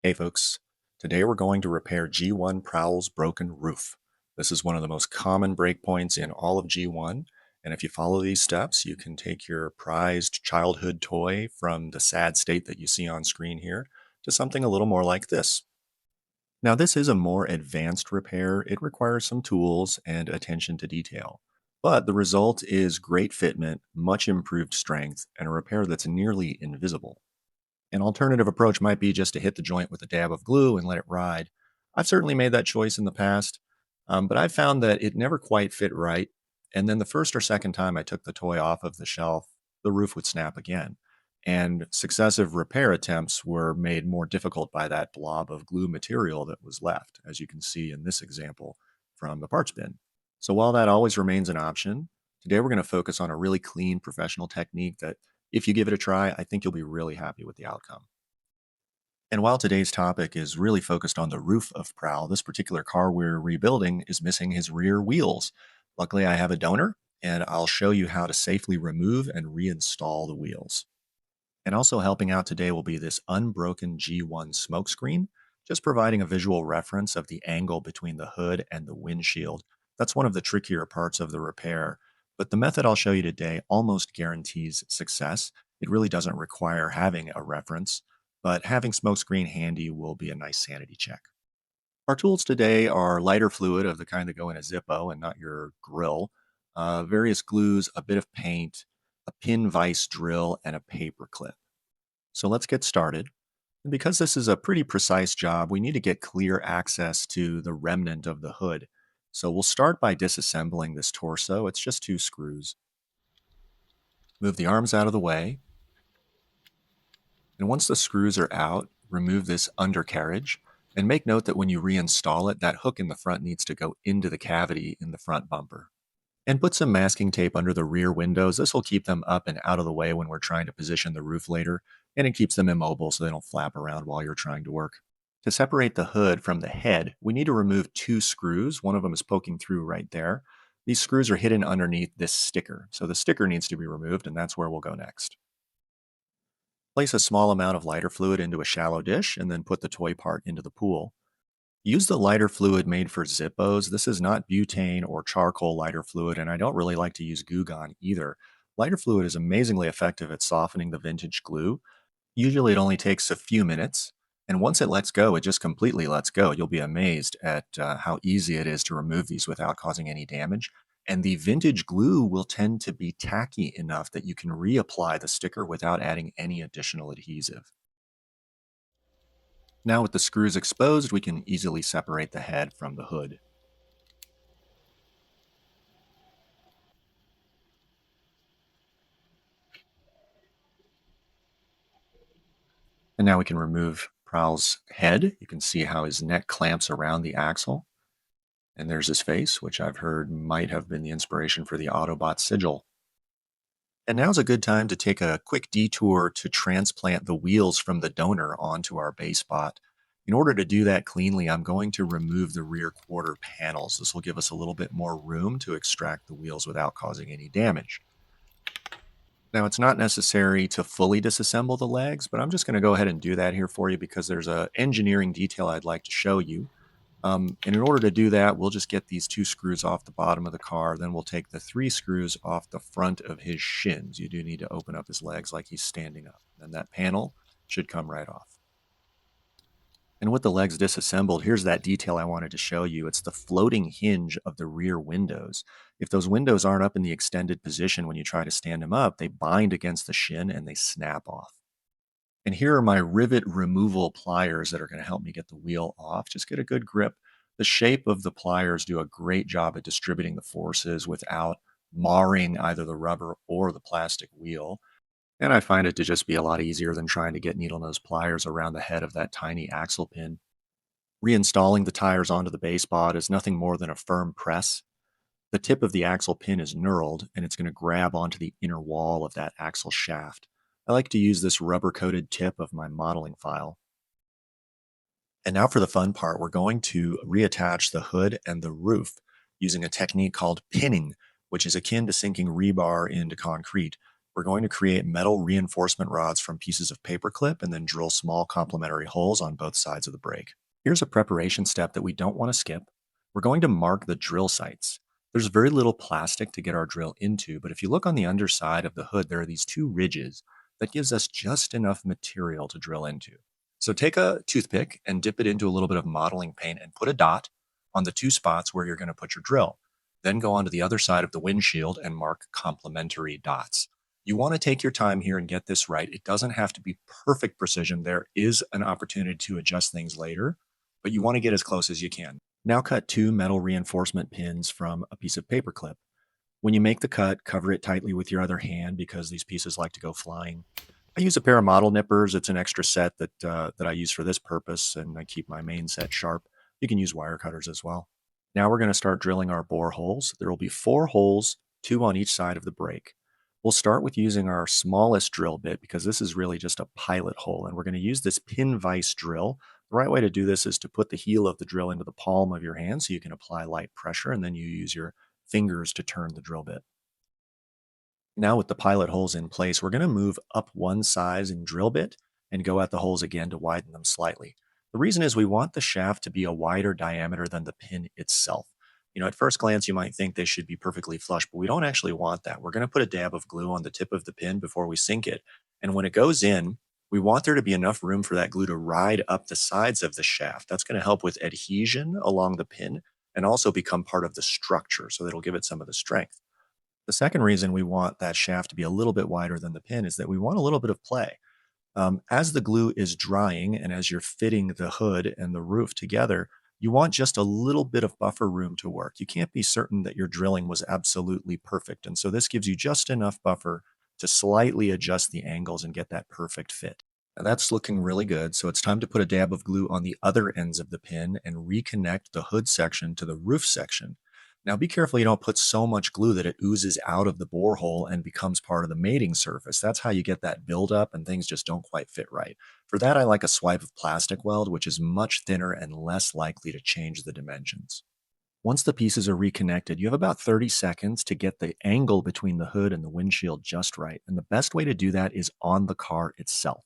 Hey folks, today we're going to repair G1 Prowl's broken roof. This is one of the most common breakpoints in all of G1, and if you follow these steps, you can take your prized childhood toy from the sad state that you see on screen here to something a little more like this. Now, this is a more advanced repair. It requires some tools and attention to detail, but the result is great fitment, much improved strength, and a repair that's nearly invisible. An alternative approach might be just to hit the joint with a dab of glue and let it ride. I've certainly made that choice in the past, but I've found that it never quite fit right. And then the first or second time I took the toy off of the shelf, the roof would snap again. And successive repair attempts were made more difficult by that blob of glue material that was left, as you can see in this example from the parts bin. So while that always remains an option, today we're going to focus on a really clean professional technique that if you give it a try, I think you'll be really happy with the outcome. And while today's topic is really focused on the roof of Prowl, this particular car we're rebuilding is missing his rear wheels. Luckily, I have a donor, and I'll show you how to safely remove and reinstall the wheels. And also helping out today will be this unbroken G1 smokescreen, just providing a visual reference of the angle between the hood and the windshield. That's one of the trickier parts of the repair, but the method I'll show you today almost guarantees success. It really doesn't require having a reference, but having smokescreen handy will be a nice sanity check. Our tools today are lighter fluid of the kind that go in a Zippo and not your grill, various glues, a bit of paint, a pin vise drill, and a paper clip. So let's get started. And because this is a pretty precise job, we need to get clear access to the remnant of the hood. So we'll start by disassembling this torso. It's just two screws. Move the arms out of the way. And once the screws are out, remove this undercarriage. And make note that when you reinstall it, that hook in the front needs to go into the cavity in the front bumper. And put some masking tape under the rear windows. This will keep them up and out of the way when we're trying to position the roof later, and it keeps them immobile so they don't flap around while you're trying to work. To separate the hood from the head, we need to remove two screws. One of them is poking through right there. These screws are hidden underneath this sticker, so the sticker needs to be removed, and that's where we'll go next. Place a small amount of lighter fluid into a shallow dish, and then put the toy part into the pool. Use the lighter fluid made for Zippos. This is not butane or charcoal lighter fluid, and I don't really like to use Goo Gone either. Lighter fluid is amazingly effective at softening the vintage glue. Usually it only takes a few minutes, and once it lets go, it just completely lets go. You'll be amazed at how easy it is to remove these without causing any damage. And the vintage glue will tend to be tacky enough that you can reapply the sticker without adding any additional adhesive. Now with the screws exposed, we can easily separate the head from the hood. And now we can remove Prowl's head. You can see how his neck clamps around the axle. And there's his face, which I've heard might have been the inspiration for the Autobot sigil. And now's a good time to take a quick detour to transplant the wheels from the donor onto our base spot. In order to do that cleanly, I'm going to remove the rear quarter panels. This will give us a little bit more room to extract the wheels without causing any damage. Now, it's not necessary to fully disassemble the legs, but I'm just going to go ahead and do that here for you because there's an engineering detail I'd like to show you. And in order to do that, we'll just get these two screws off the bottom of the car. Then we'll take the three screws off the front of his shins. You do need to open up his legs like he's standing up. And that panel should come right off. And with the legs disassembled, here's that detail I wanted to show you. It's the floating hinge of the rear windows. If those windows aren't up in the extended position when you try to stand them up, they bind against the shin and they snap off. And here are my rivet removal pliers that are going to help me get the wheel off. Just get a good grip. The shape of the pliers do a great job at distributing the forces without marring either the rubber or the plastic wheel. And I find it to just be a lot easier than trying to get needle nose pliers around the head of that tiny axle pin. Reinstalling the tires onto the base bod is nothing more than a firm press. The tip of the axle pin is knurled, and it's going to grab onto the inner wall of that axle shaft. I like to use this rubber-coated tip of my modeling file. And now for the fun part, we're going to reattach the hood and the roof using a technique called pinning, which is akin to sinking rebar into concrete. We're going to create metal reinforcement rods from pieces of paper clip and then drill small complementary holes on both sides of the brake. Here's a preparation step that we don't want to skip. We're going to mark the drill sites. There's very little plastic to get our drill into, but if you look on the underside of the hood, there are these two ridges that gives us just enough material to drill into. So take a toothpick and dip it into a little bit of modeling paint and put a dot on the two spots where you're going to put your drill. Then go on to the other side of the windshield and mark complementary dots. You want to take your time here and get this right. It doesn't have to be perfect precision. There is an opportunity to adjust things later, but you want to get as close as you can. Now cut two metal reinforcement pins from a piece of paper clip. When you make the cut, cover it tightly with your other hand because these pieces like to go flying. I use a pair of model nippers. It's an extra set that I use for this purpose, and I keep my main set sharp. You can use wire cutters as well. Now we're going to start drilling our bore holes. There will be 4 holes, 2 on each side of the brake. We'll start with using our smallest drill bit because this is really just a pilot hole, and we're going to use this pin vise drill. The right way to do this is to put the heel of the drill into the palm of your hand so you can apply light pressure, and then you use your fingers to turn the drill bit. Now with the pilot holes in place, we're going to move up one size in drill bit and go at the holes again to widen them slightly. The reason is we want the shaft to be a wider diameter than the pin itself. At first glance, you might think they should be perfectly flush, but we don't actually want that. We're going to put a dab of glue on the tip of the pin before we sink it. And when it goes in, we want there to be enough room for that glue to ride up the sides of the shaft. That's going to help with adhesion along the pin and also become part of the structure, so it'll give it some of the strength. The second reason we want that shaft to be a little bit wider than the pin is that we want a little bit of play. As the glue is drying and as you're fitting the hood and the roof together, you want just a little bit of buffer room to work. You can't be certain that your drilling was absolutely perfect. And so this gives you just enough buffer to slightly adjust the angles and get that perfect fit. Now that's looking really good. So it's time to put a dab of glue on the other ends of the pin and reconnect the hood section to the roof section. Now be careful you don't put so much glue that it oozes out of the borehole and becomes part of the mating surface. That's how you get that buildup and things just don't quite fit right. For that, I like a swipe of plastic weld, which is much thinner and less likely to change the dimensions. Once the pieces are reconnected, you have about 30 seconds to get the angle between the hood and the windshield just right. And the best way to do that is on the car itself.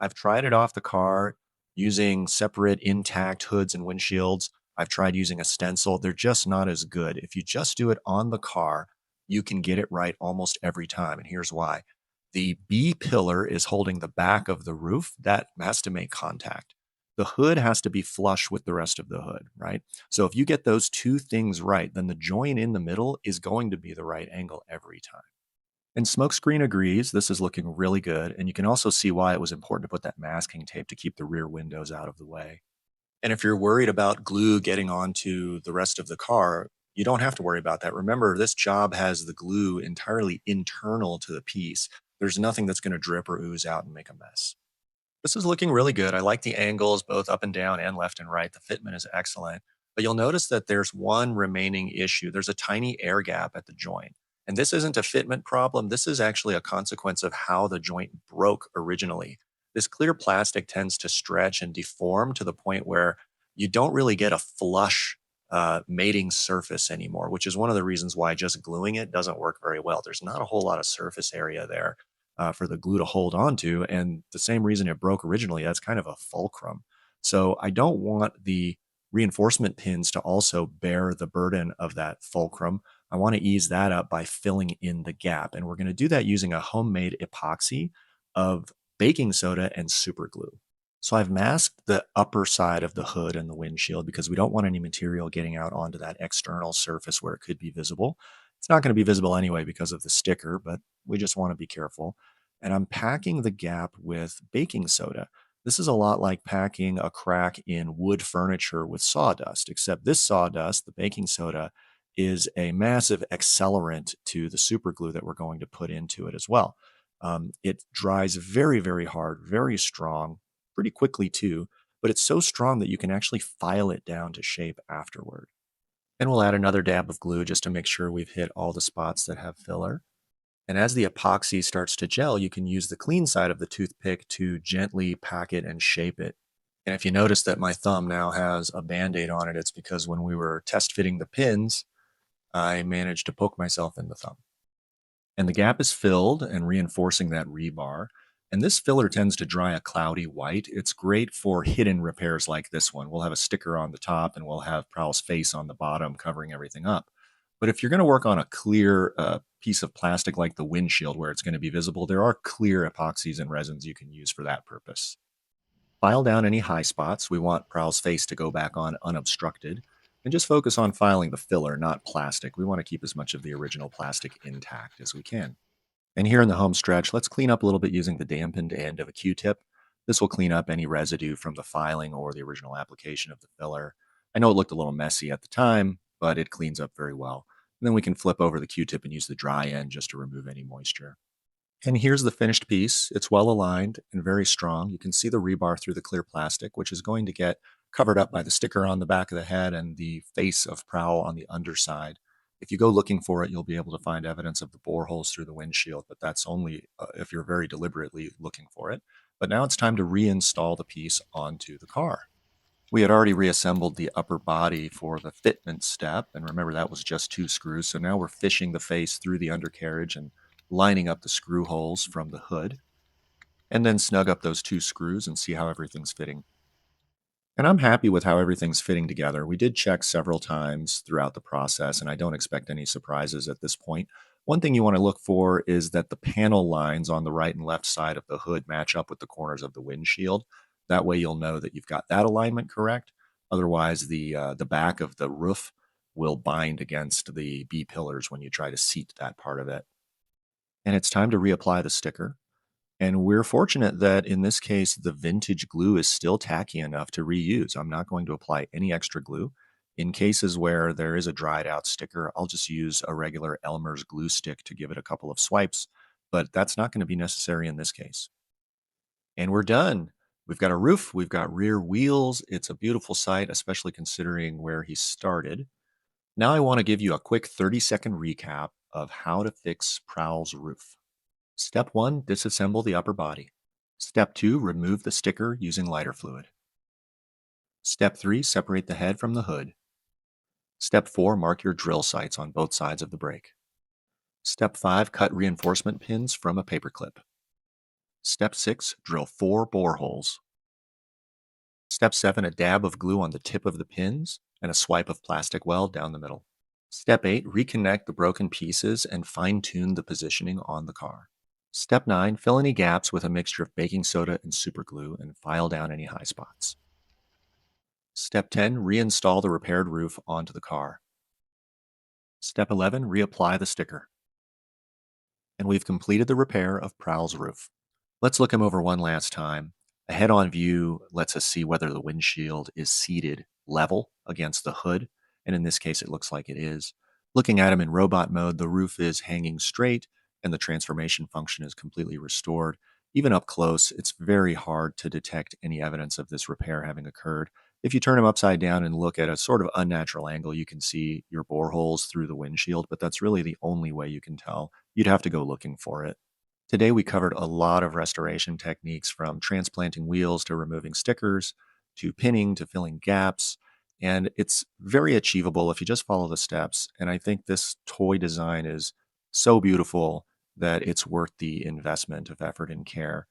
I've tried it off the car using separate intact hoods and windshields. I've tried using a stencil. They're just not as good. If you just do it on the car, you can get it right almost every time. And here's why. The B pillar is holding the back of the roof. That has to make contact. The hood has to be flush with the rest of the hood, right? So if you get those two things right, then the join in the middle is going to be the right angle every time. And Smokescreen agrees. This is looking really good. And you can also see why it was important to put that masking tape to keep the rear windows out of the way. And if you're worried about glue getting onto the rest of the car, you don't have to worry about that. Remember, this job has the glue entirely internal to the piece. There's nothing that's going to drip or ooze out and make a mess. This is looking really good. I like the angles both up and down and left and right. The fitment is excellent. But you'll notice that there's one remaining issue. There's a tiny air gap at the joint. And this isn't a fitment problem. This is actually a consequence of how the joint broke originally. This clear plastic tends to stretch and deform to the point where you don't really get a flush mating surface anymore, which is one of the reasons why just gluing it doesn't work very well. There's not a whole lot of surface area there for the glue to hold on to. And the same reason it broke originally, that's kind of a fulcrum. So I don't want the reinforcement pins to also bear the burden of that fulcrum. I want to ease that up by filling in the gap. And we're going to do that using a homemade epoxy of baking soda and super glue. So I've masked the upper side of the hood and the windshield because we don't want any material getting out onto that external surface where it could be visible. It's not going to be visible anyway because of the sticker, but we just want to be careful. And I'm packing the gap with baking soda. This is a lot like packing a crack in wood furniture with sawdust, except this sawdust, the baking soda, is a massive accelerant to the super glue that we're going to put into it as well. It dries very, very hard, very strong, pretty quickly too, but it's so strong that you can actually file it down to shape afterward. And we'll add another dab of glue just to make sure we've hit all the spots that have filler. And as the epoxy starts to gel, you can use the clean side of the toothpick to gently pack it and shape it. And if you notice that my thumb now has a Band-Aid on it, it's because when we were test fitting the pins, I managed to poke myself in the thumb. And the gap is filled and reinforcing that rebar. And this filler tends to dry a cloudy white. It's great for hidden repairs like this one. We'll have a sticker on the top and we'll have Prowl's face on the bottom covering everything up. But if you're going to work on a clear piece of plastic like the windshield where it's going to be visible, there are clear epoxies and resins you can use for that purpose. File down any high spots. We want Prowl's face to go back on unobstructed. And just focus on filing the filler, not plastic. We want to keep as much of the original plastic intact as we can. And here in the home stretch, let's clean up a little bit using the dampened end of a Q-tip. This will clean up any residue from the filing or the original application of the filler. I know it looked a little messy at the time, but it cleans up very well. And then we can flip over the Q-tip and use the dry end just to remove any moisture. And here's the finished piece. It's well aligned and very strong. You can see the rebar through the clear plastic, which is going to get covered up by the sticker on the back of the head and the face of Prowl on the underside. If you go looking for it, you'll be able to find evidence of the boreholes through the windshield, but that's only if you're very deliberately looking for it. But now it's time to reinstall the piece onto the car. We had already reassembled the upper body for the fitment step, and remember that was just 2 screws. So now we're fishing the face through the undercarriage and lining up the screw holes from the hood, and then snug up those 2 screws and see how everything's fitting. And I'm happy with how everything's fitting together. We did check several times throughout the process, and I don't expect any surprises at this point. One thing you want to look for is that the panel lines on the right and left side of the hood match up with the corners of the windshield. That way you'll know that you've got that alignment correct. Otherwise, the back of the roof will bind against the B pillars when you try to seat that part of it. And it's time to reapply the sticker. And we're fortunate that in this case, the vintage glue is still tacky enough to reuse. I'm not going to apply any extra glue. In cases where there is a dried out sticker, I'll just use a regular Elmer's glue stick to give it a couple of swipes, but that's not going to be necessary in this case. And we're done. We've got a roof, we've got rear wheels. It's a beautiful sight, especially considering where he started. Now I want to give you a quick 30-second recap of how to fix Prowl's roof. Step 1, disassemble the upper body. Step 2, remove the sticker using lighter fluid. Step 3, separate the head from the hood. Step 4, mark your drill sites on both sides of the brake. Step 5, cut reinforcement pins from a paper clip. Step 6, drill 4 bore holes. Step 7, a dab of glue on the tip of the pins and a swipe of plastic weld down the middle. Step 8, reconnect the broken pieces and fine-tune the positioning on the car. Step 9, fill any gaps with a mixture of baking soda and super glue and file down any high spots. Step 10, reinstall the repaired roof onto the car. Step 11, reapply the sticker. And we've completed the repair of Prowl's roof. Let's look him over one last time. A head-on view lets us see whether the windshield is seated level against the hood, and in this case it looks like it is. Looking at him in robot mode, the roof is hanging straight and the transformation function is completely restored. Even up close, it's very hard to detect any evidence of this repair having occurred. If you turn him upside down and look at a sort of unnatural angle, you can see your boreholes through the windshield, but that's really the only way you can tell. You'd have to go looking for it. Today, we covered a lot of restoration techniques from transplanting wheels to removing stickers, to pinning, to filling gaps. And it's very achievable if you just follow the steps. And I think this toy design is so beautiful that it's worth the investment of effort and care.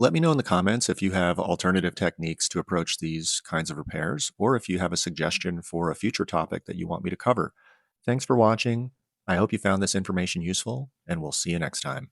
Let me know in the comments if you have alternative techniques to approach these kinds of repairs, or if you have a suggestion for a future topic that you want me to cover. Thanks for watching. I hope you found this information useful, and we'll see you next time.